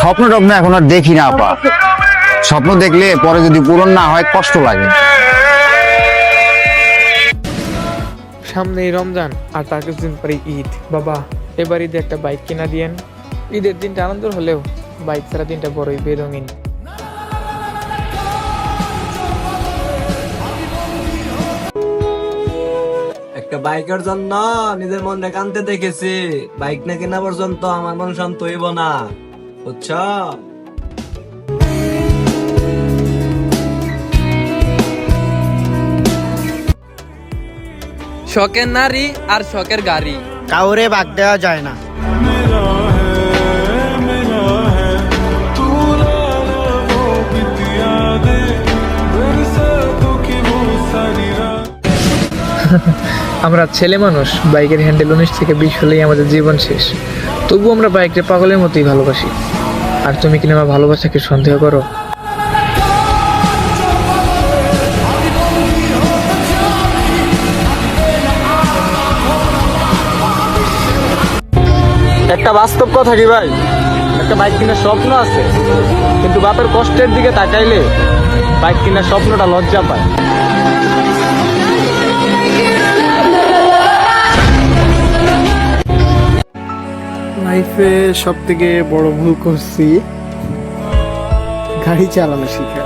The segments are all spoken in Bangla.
স্বপ্ন টপ্ন এখন আর দেখি না আপা। স্বপ্ন দেখলে পরে যদি পূরণ না হয় কষ্ট লাগে। সামনেই রমজান আর তার কিছুদিন পরে ঈদ। বাবা এবার ঈদে একটা বাইক কিনা দিয়েন। ঈদের দিনটা আনন্দ হলেও বাইক ছাড়া দিনটা বড়ই বেরঙিন। একটা বাইকের জন্য নিজের মনটা কানতে দেখেছি, বাইক না কেনা পর্যন্ত আমার মন শান্ত হইব না, বুঝছ? শখের নারী আর শখের গাড়ি কাউরে বাগ দেওয়া যায় না। আমরা ছেলে মানুষ, বাইকের হ্যান্ডেল 19 থেকে 20 হলেই আমাদের জীবন শেষ। তবু আমরা বাইকটা পাগলের মতোই ভালোবাসি। আর তুমি কিনা আমার ভালোবাসাকে সন্দেহ করো? একটা বাস্তব কথা কি ভাই, একটা বাইক কেনার স্বপ্ন আছে, কিন্তু বাপের কষ্টের দিকে তাকাইলে বাইক কেনার স্বপ্নটা লজ্জা পায়। লাইফে সব থেকে বড় ভুল করছি গাড়ি চালানো শিখা।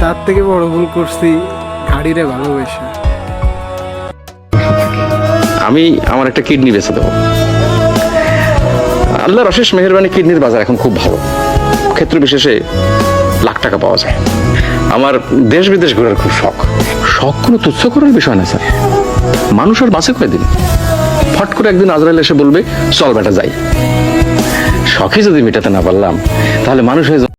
তার থেকে বড় ভুল করছি গাড়িরে ভালোবাসা। আমি আমার একটা কিডনি বেচে দেবো। আল্লাহর অশেষ মেহেরবানি, কিডনির বাজার এখন খুব ভালো, ক্ষেত্র বিশেষে লাখ টাকা পাওয়া যায়। আমার দেশ বিদেশ ঘোরার খুব শখ। শখ কোনো তুচ্ছ করার বিষয় না স্যার। মানুষ আর বাঁচে কয়দিন? ফট করে একদিন আজরাইল এসে বলবে চল বেটা যাই। শখই যদি মেটাতে না পারলাম তাহলে মানুষ হয়ে